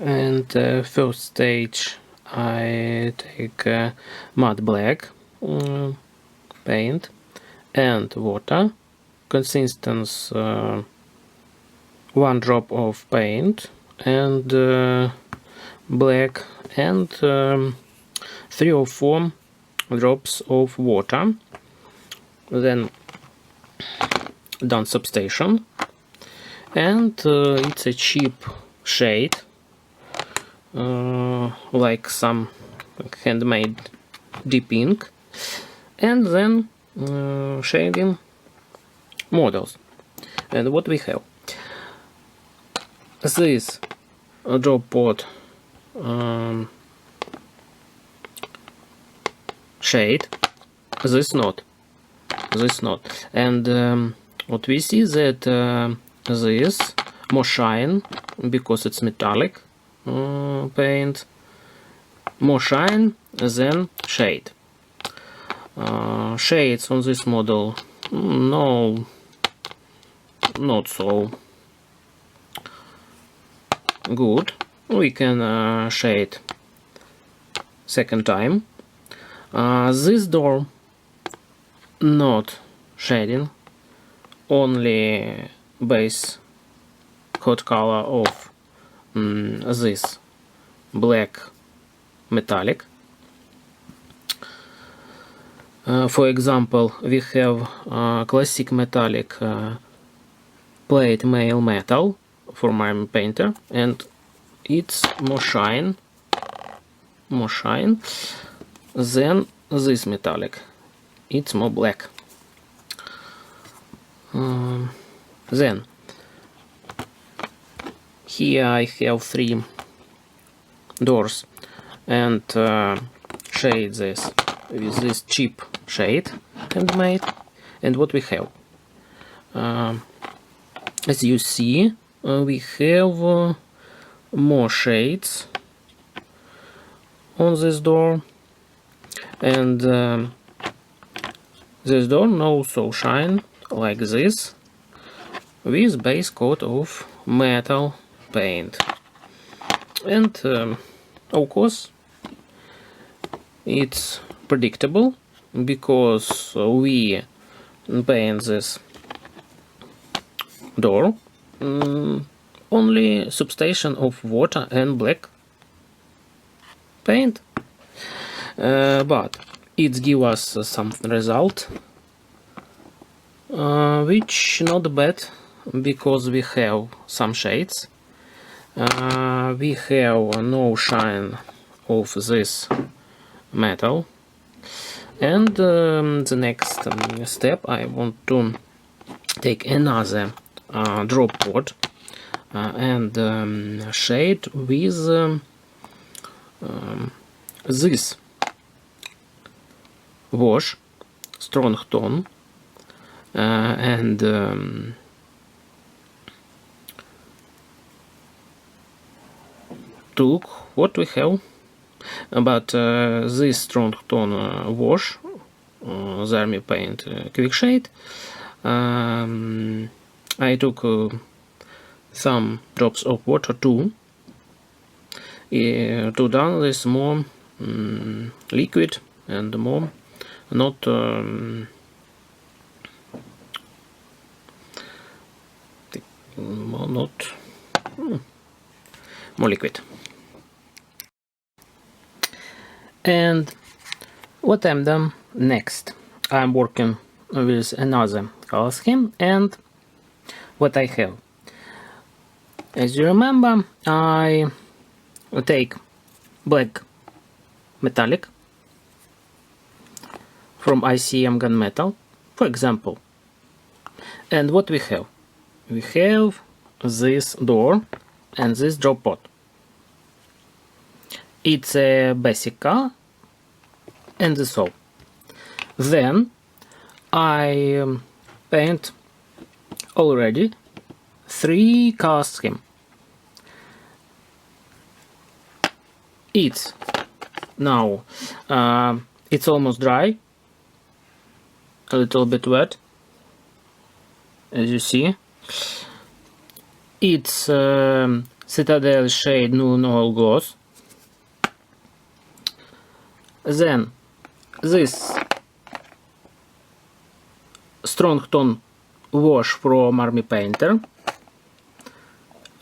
And first stage I take matte black paint and water, consistency 1 drop of paint and black, and 3 or 4 drops of water. Then done substation, and it's a cheap shade, like some handmade deep ink, and then shading models. And what we have, this drop pot shade, this not, and what we see that this more shine because it's metallic paint, more shine than shade. Shades on this model, no, not so good. We can shade second time. This door not shading, only base hot color of this black metallic. For example, we have classic metallic plate mail metal for my painter, and it's more shine than this metallic. It's more black. Then here I have 3 doors and shade this with this cheap shade handmade. And what we have, as you see, we have more shades on this door, and this door no so shine like this with base coat of metal paint. And of course it's predictable because we paint this door only substation of water and black paint, but it gives us some result which not bad, because we have some shades, we have no shine of this metal, and the next step I want to take another drop pot and shade with this wash strong tone, and took what we have, but this strong tone wash, the army paint quick shade, I took some drops of water too, to done this more liquid and more not more liquid. And what I'm done next, I'm working with another color scheme, and what I have, as you remember, I take black metallic from ICM gunmetal, for example, and what we have, this door and this drop pot. It's a basic color, and that's all. Then I paint already 3 color scheme. It's now it's almost dry, a little bit wet, as you see. It's Citadel shade null gloss. Then this strong tone wash from Army Painter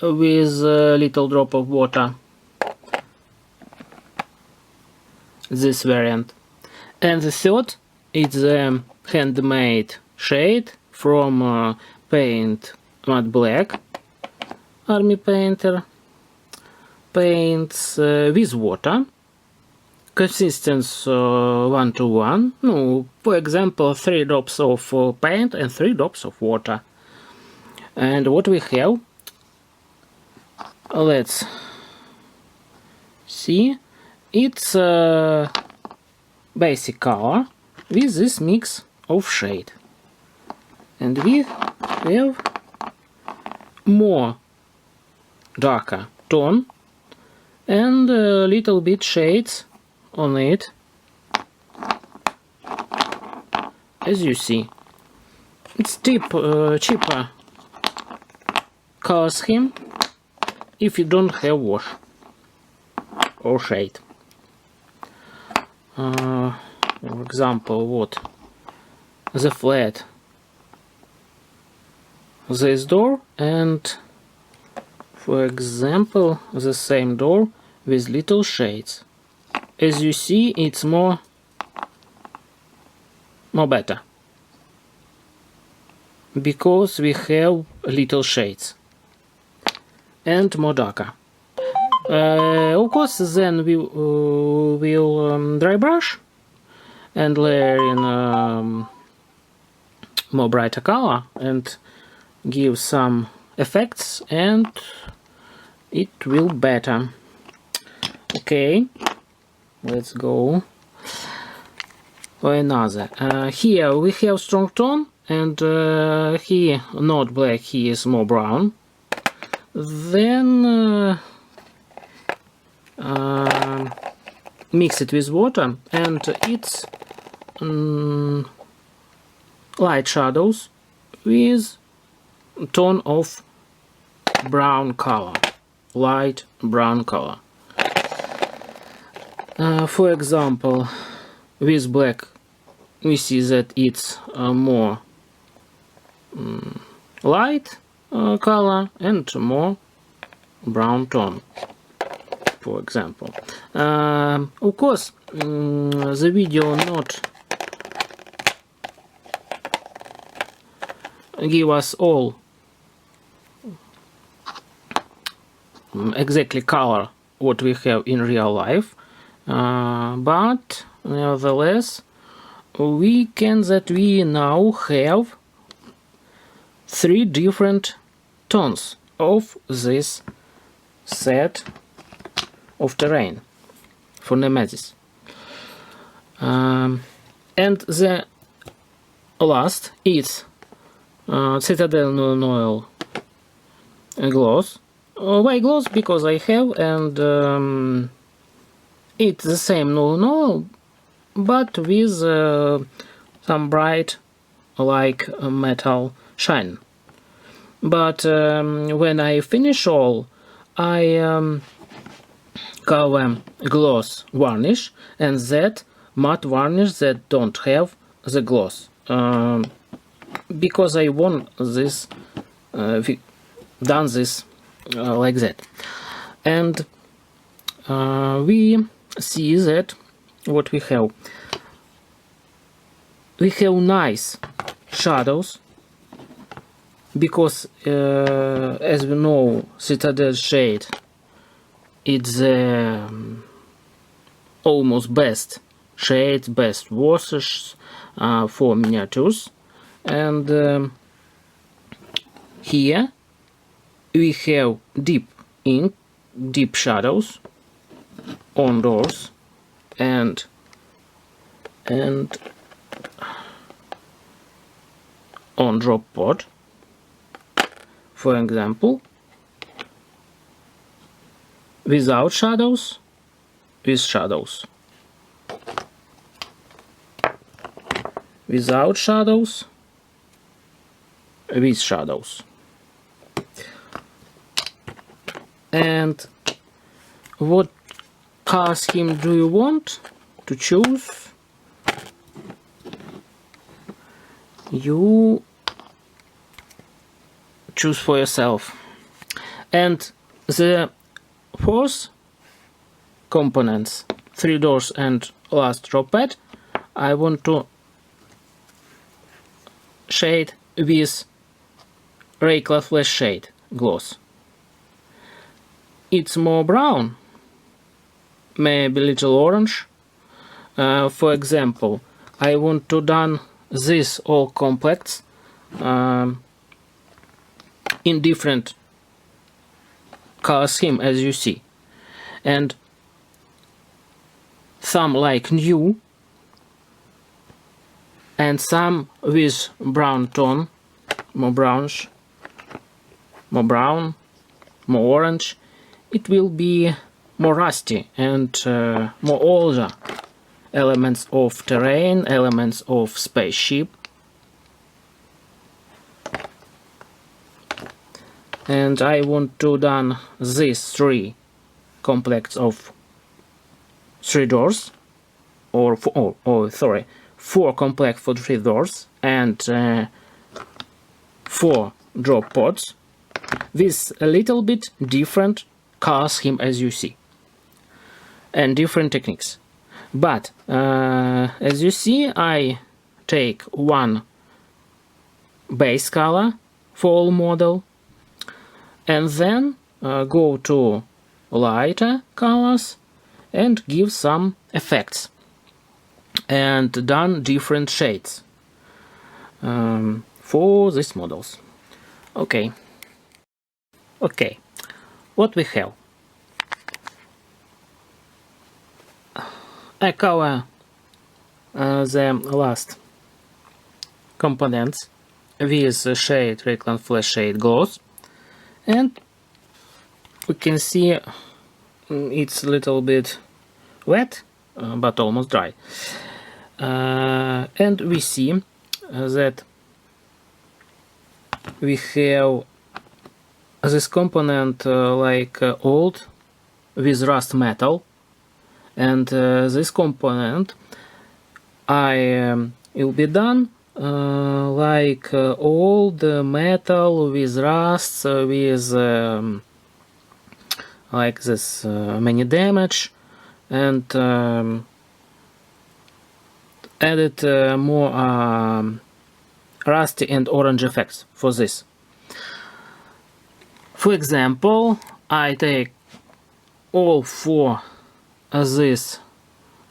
with a little drop of water, this variant. And the third is a handmade shade from Paint Matte Black. Army Painter paints with water, consistency 1:1. No, for example, 3 drops of paint and 3 drops of water. And what we have, let's see, it's a basic color with this mix of shade. And we have more darker tone and a little bit shades on it, as you see. It's cheaper color scheme if you don't have wash or shade. For example, what the flat, this door, and for example the same door with little shades. As you see, it's more better because we have little shades and more darker. Of course, then we will dry brush and layer in more brighter color and give some effects, and it will better. Okay, let's go for another. Here we have strong tone, and here not black, here is more brown. Then mix it with water, and it's light shadows with tone of brown color, light brown color. For example, with black we see that it's more light color and more brown tone, for example. Of course, the video not give us all exactly color what we have in real life, but nevertheless we can that we now have 3 different tones of this set of terrain for Nemesis. And the last is Citadel Noil gloss. Why gloss? Because I have, and it's the same Noil, but with some bright like metal shine. But when I finish all, I cover gloss varnish and that matte varnish that don't have the gloss, because I want this done this like that. And we see that what we have nice shadows, because as we know, Citadel shade it's almost best shades, best washes for miniatures. And here we have deep ink, deep shadows on doors and on drop pod, for example, without shadows, with shadows, without shadows, with shadows. And what color scheme do you want to choose? You choose for yourself. And the fourth components, 3 doors and last drop pad, I want to shade with regular flash shade gloss. It's more brown, maybe little orange. For example, I want to done this all complex in different color scheme, as you see, and some like new and some with brown tone, more brownish, more brown, more orange. It will be more rusty and more older elements of terrain, elements of spaceship. And I want to done these 3 complex of 3 doors, or 4 complex for 3 doors and 4 drop pods with a little bit different color scheme, as you see, and different techniques. But as you see, I take one base color for all model and then go to lighter colors and give some effects and done different shades for these models. Okay, what we have? I cover the last components with shade rectangle flash shade gloss, and we can see it's a little bit wet but almost dry, and we see that we have this component like old with rust metal, and this component will be done like old metal with rust, with like this many damage, and added more rusty and orange effects for this. For example, I take all 4 these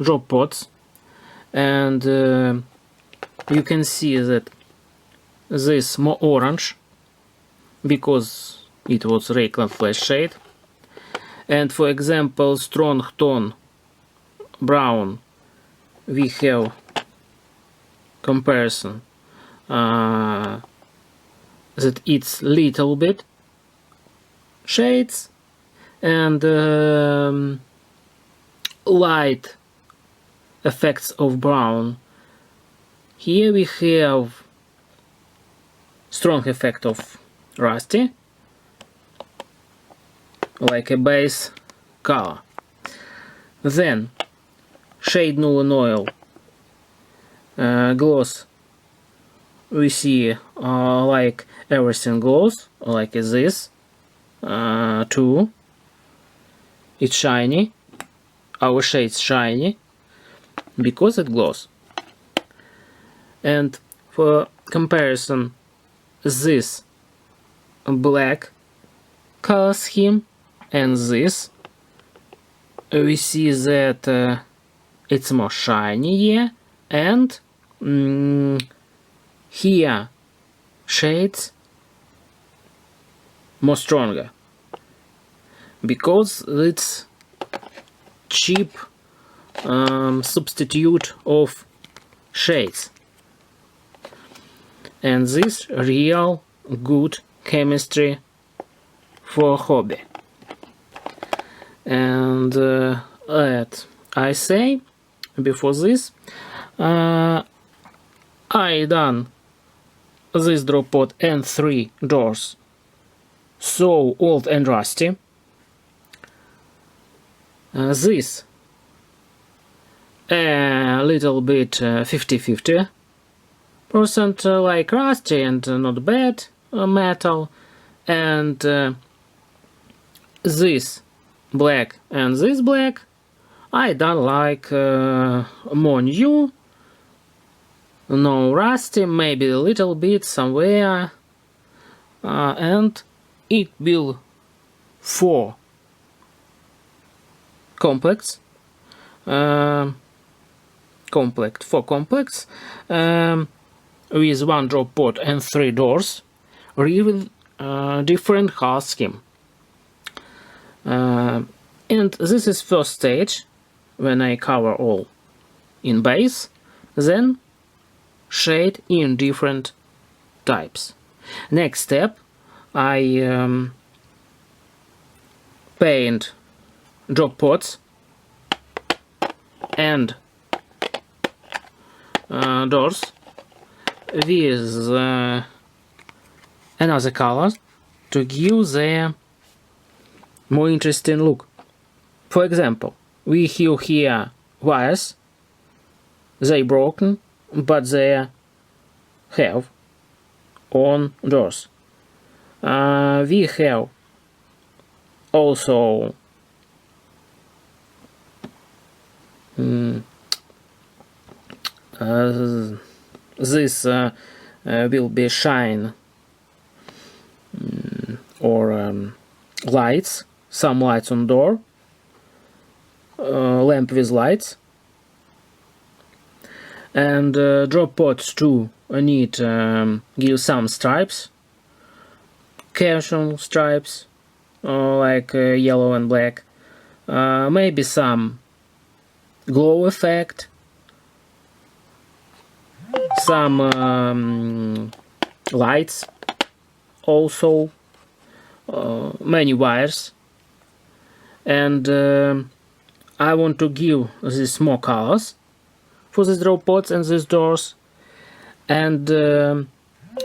drop pods, and you can see that this more orange because it was rectangle flash shade, and for example strong tone brown we have comparison that it's little bit shades, and light effects of brown. Here we have strong effect of rusty, like a base color. Then shade Null Oil gloss, we see like everything gloss, like this too. It's shiny, our shade's shiny because it gloss. And for comparison, this black color scheme and this, we see that it's more shiny here, and here shades more stronger because it's cheap substitute of shades, and this real good chemistry for hobby. And I say before this, I done this drop pod and 3 doors so old and rusty, This a little bit 50-50%, like rusty and not bad metal, and this black and this black I don't like, more new, no rusty, maybe a little bit somewhere, and it will for complex, with one drop pod and 3 doors, with different hull scheme. And this is first stage, when I cover all in base, then shade in different types. Next step, I paint drop pods and doors with another color to give the more interesting look. For example, we have here wires, they broken, but they have on doors. We have also this will be shine or lights, some lights on door, lamp with lights, and drop pods too need give some stripes, casual stripes, like yellow and black, maybe some glow effect, some lights, also many wires, and I want to give these more colors for these drop pods and these doors, and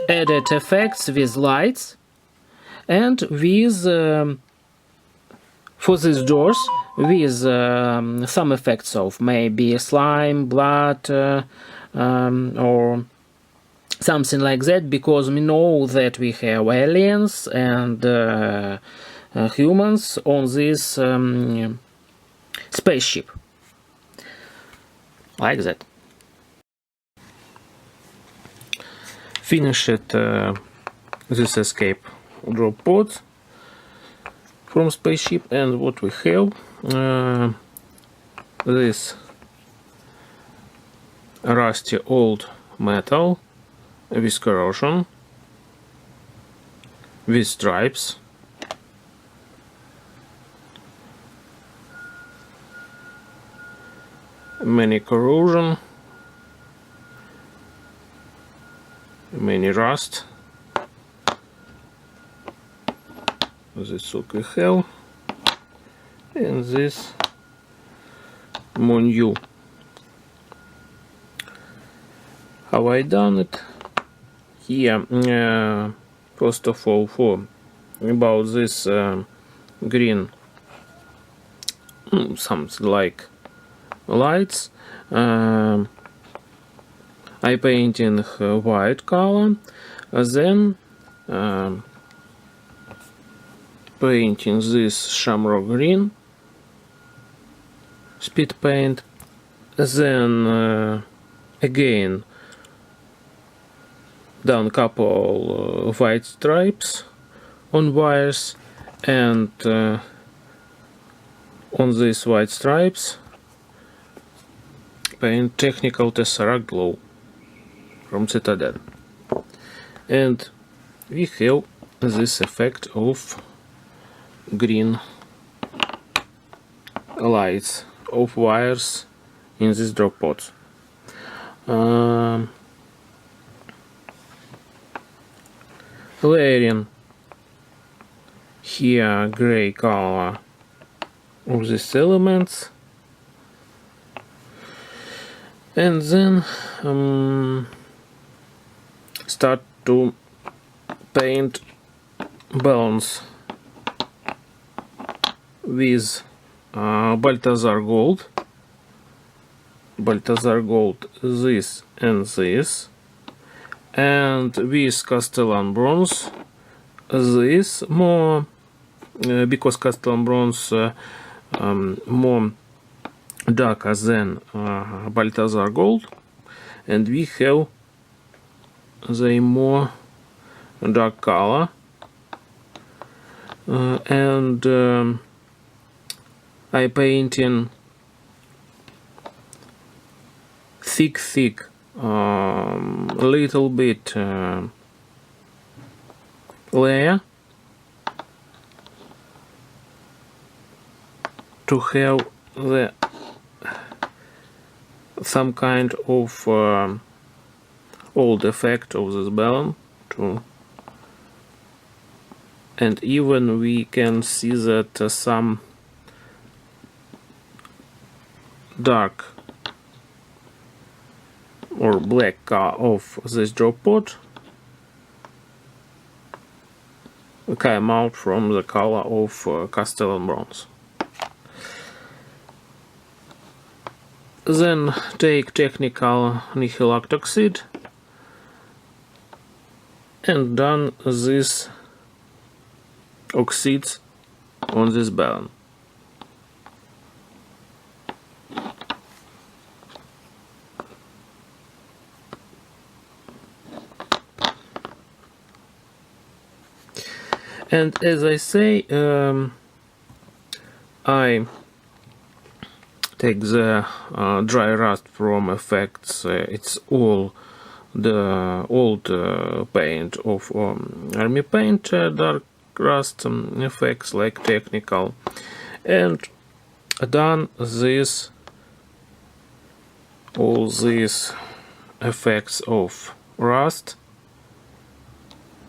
added effects with lights, and with for these doors with some effects of maybe slime, blood, or something like that, because we know that we have aliens and humans on this spaceship, like that. Finished this escape drop pod from spaceship, and what we have, this rusty old metal with corrosion, with stripes, many corrosion, many rust. This look we have, and this more new. How I done it here? First of all, for about this green, something like lights, I paint in white color, then painting this shamrock green speed paint, then again done couple white stripes on wires, and on these white stripes paint technical tesseract glow from Citadel, and we have this effect of green lights of wires in this drop pods. Layering here gray color of these elements, and then start to paint balance with Balthazar Gold, this and this, and with Castellan Bronze, this more, because Castellan Bronze more darker than Balthazar Gold, and we have the more dark color, and I painting thick little bit layer to have the some kind of old effect of this balloon too. And even we can see that some dark or black color of this drop pot came out from the color of Castellan Bronze. Then take technical nihilactoxide and done this oxides on this balloon. And as I say, I take the dry rust from effects. It's all the old paint of army paint, dark rust effects like technical, and done this all these effects of rust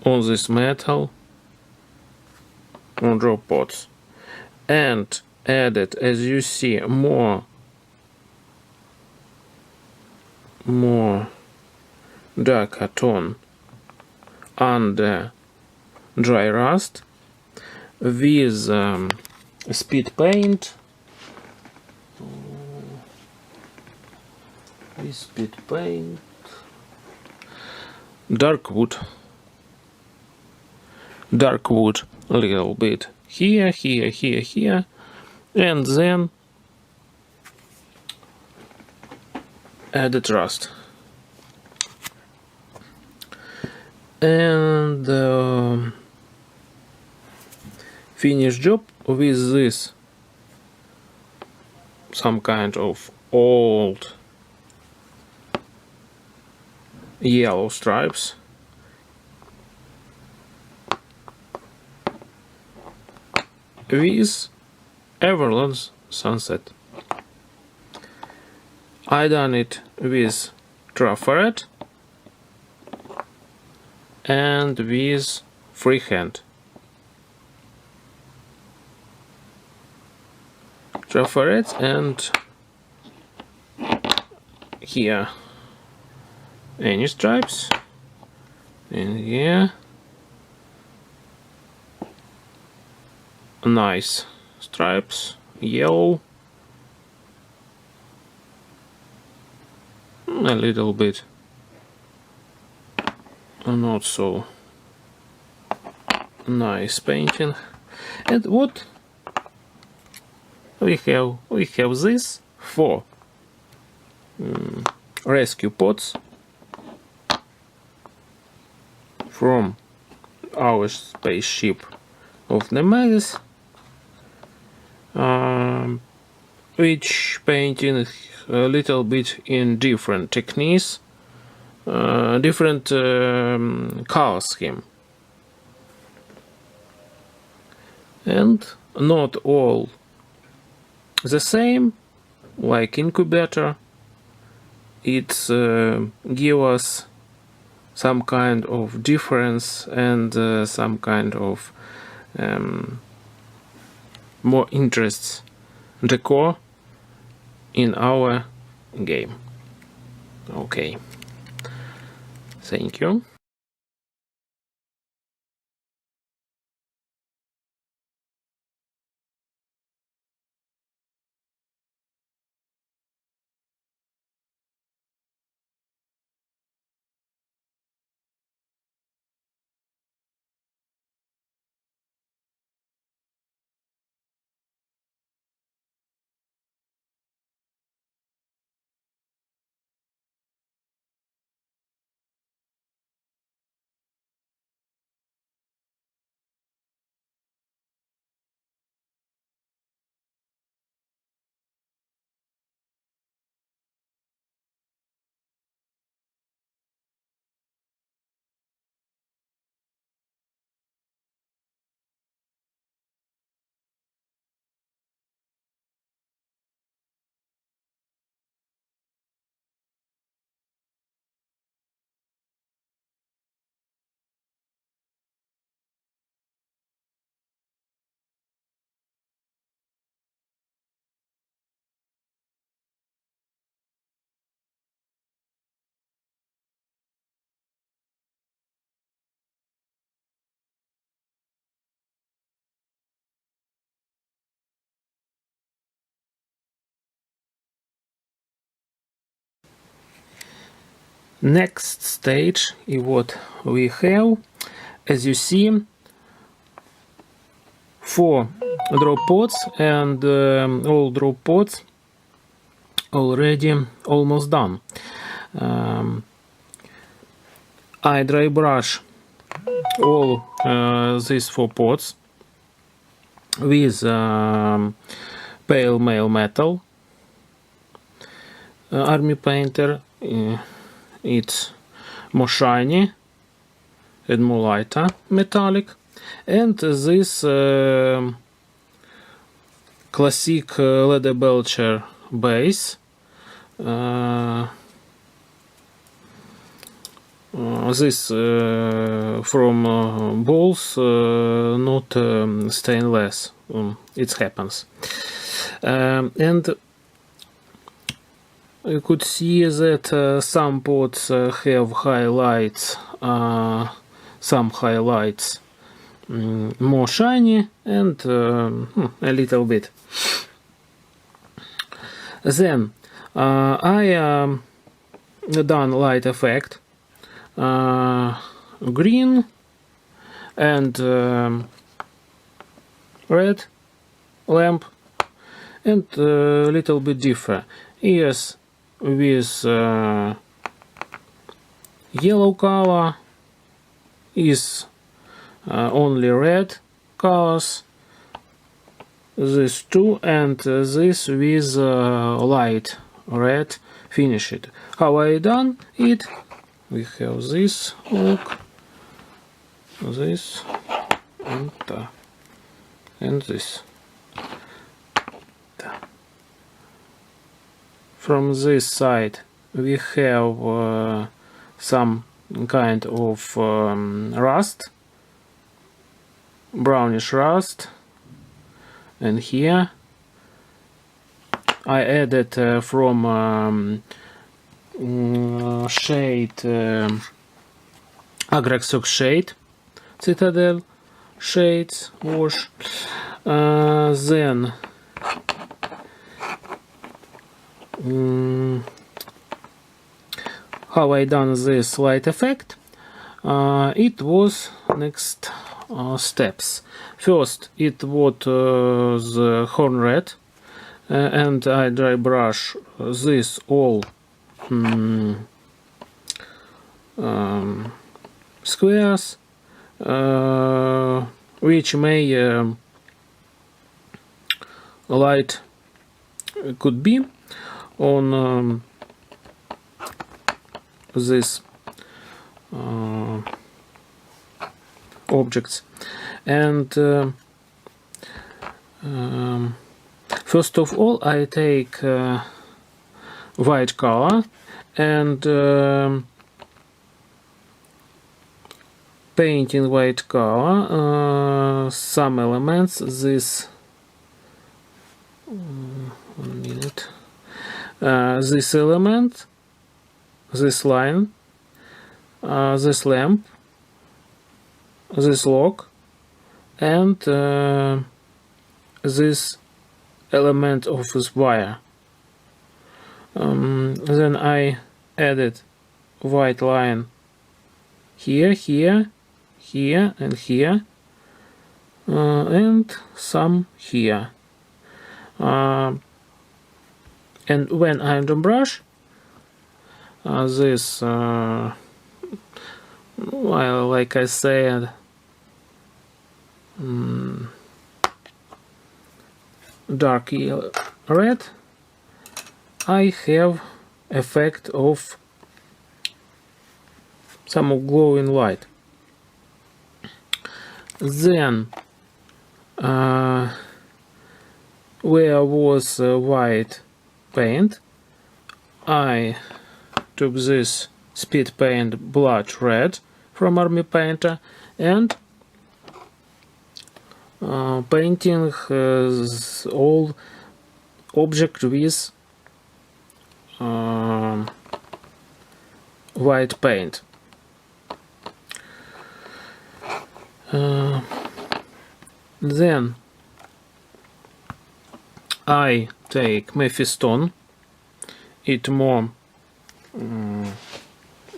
on this metal on drop pots, and added, as you see, more darker tone under dry rust with speed paint. Dark wood a little bit here, and then added rust. And finish job with this some kind of old yellow stripes with Everland's Sunset. I done it with Trafaret and with freehand. Trafaret and here any stripes, and here nice stripes, yellow, a little bit not so nice painting. And what we have this for rescue pots from our spaceship of Nemesis, which painting a little bit in different techniques, different color scheme, and not all the same, like incubator. It give us some kind of difference and some kind of more interests decor in our game. Okay, thank you. Next stage is what we have. As you see, 4 drop pods, and all drop pods already almost done. I dry brush all these 4 pods with pale mail metal army painter. It's more shiny and more lighter metallic, and this classic leather belcher base. This from balls, not stainless. It happens. And you could see that some pots have highlights, some highlights more shiny, and a little bit. Then I done light effect, green and red lamp, and a little bit different. Yes, with yellow color is only red colors, this two, and this with light red finished. How I done it? We have this look, this, and this. From this side we have some kind of rust, brownish rust, and here I added from shade Agraxox shade, Citadel shades wash. Then how I done this light effect? It was next steps. First it was the horn red, and I dry brush this all squares, which may light could be on these objects. And first of all I take white color and paint in white color some elements. This 1 minute. This element, this line, this lamp, this lock, and this element of this wire. Then I added white line here, here, here, and here, and some here. And when I do brush this, well, like I said, dark yellow, red, I have effect of some glowing light. Then where was white paint, I took this speed paint blood red from Army Painter and painting all object with white paint. Then I take Mephistone, it more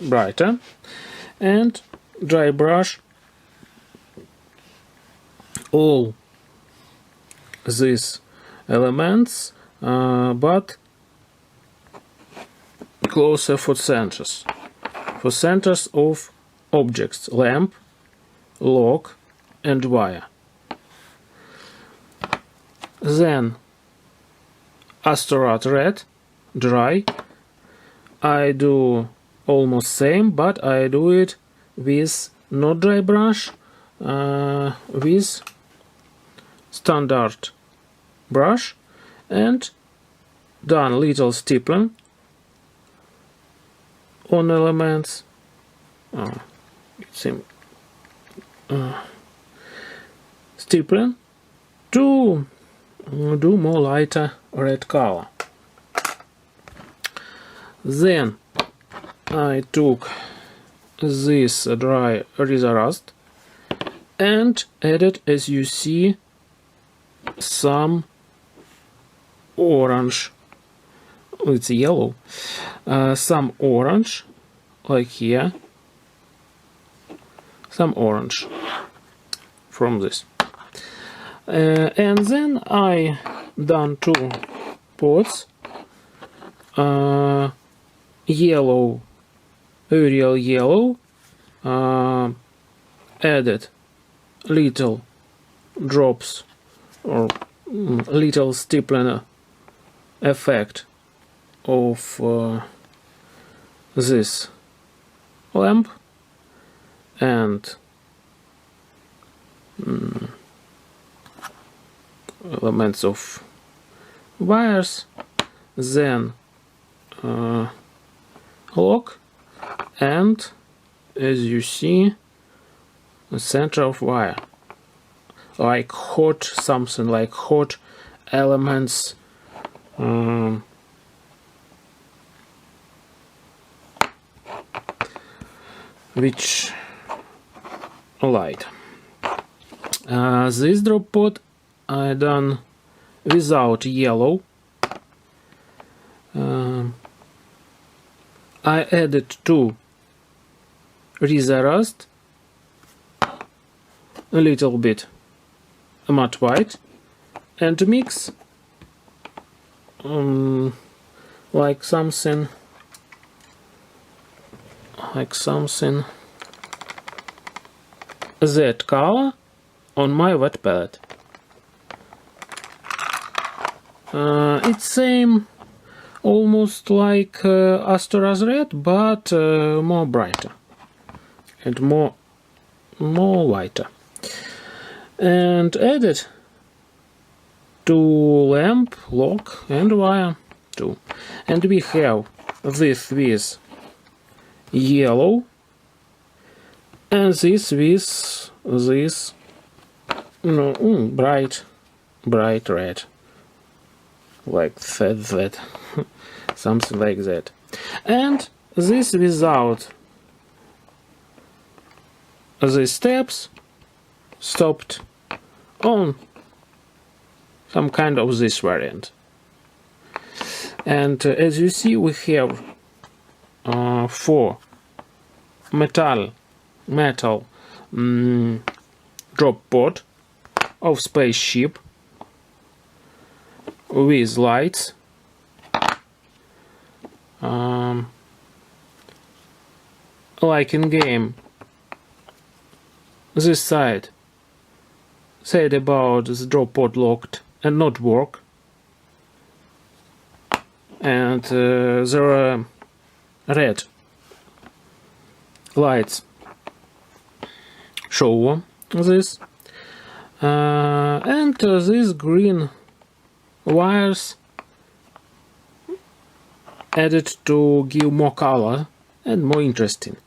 brighter, and dry brush all these elements, but closer for centers of objects: lamp, lock, and wire. Then Astorat red, dry. I do almost same, but I do it with not dry brush, with standard brush, and done little stippling on elements. Stippling to do more lighter red color. Then I took this dry Riza Rust and added, as you see, some orange. It's yellow. Some orange, like here. Some orange from this. And then I done two pots. Yellow, Arial yellow, added little drops or little stippling effect of this lamp, and elements of wires, then lock, and as you see, the center of wire, like hot, something like hot elements, which light. This drop pot I done without yellow. I added two Riza Rust, a little bit matte white, and mix like something that color on my wet palette. It's same, almost like Astora's red, but more brighter and more whiter. And added to lamp, lock, and wire too. And we have this with yellow, and this with this bright red, like that something like that, and this without the steps, stopped on some kind of this variant. And as you see, we have 4 metal drop pod of spaceship with lights, like in game. This side said about the drop pod locked and not work, and there are red lights show this, and these green wires added to give more color and more interesting.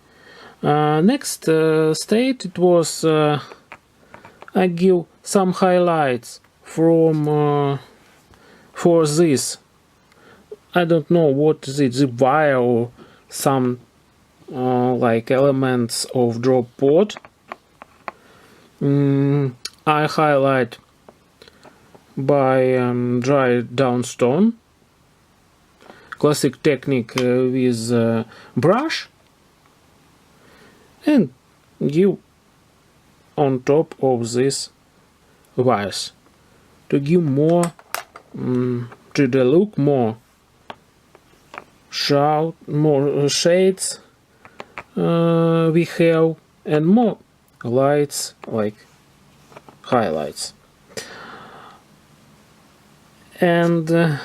Next state, it was I give some highlights from for this. I don't know what is it, the wire or some like elements of drop pod. I highlight by dry down stone, classic technique with brush, and give on top of these wires to give more to the look more shades we have, and more lights like highlights. And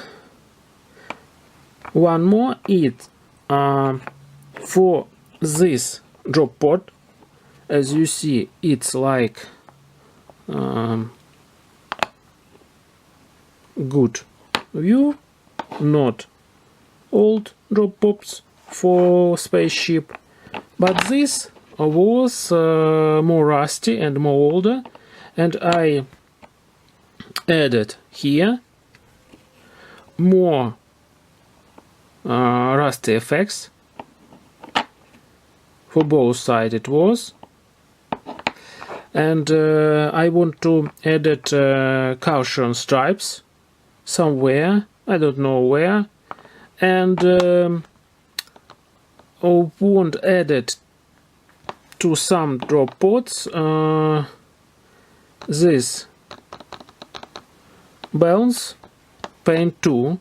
one more is for this drop pod. As you see, it's like good view, not old drop pods for spaceship, but this was more rusty and more older, and I added here more rusty effects for both sides. It was, and I want to edit caution stripes somewhere, I don't know where, and I want edit to some drop pods this balance paint too.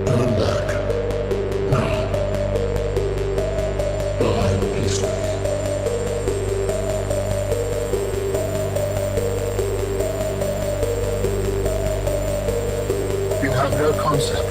Turn back. Now. Behind peacefully. concept.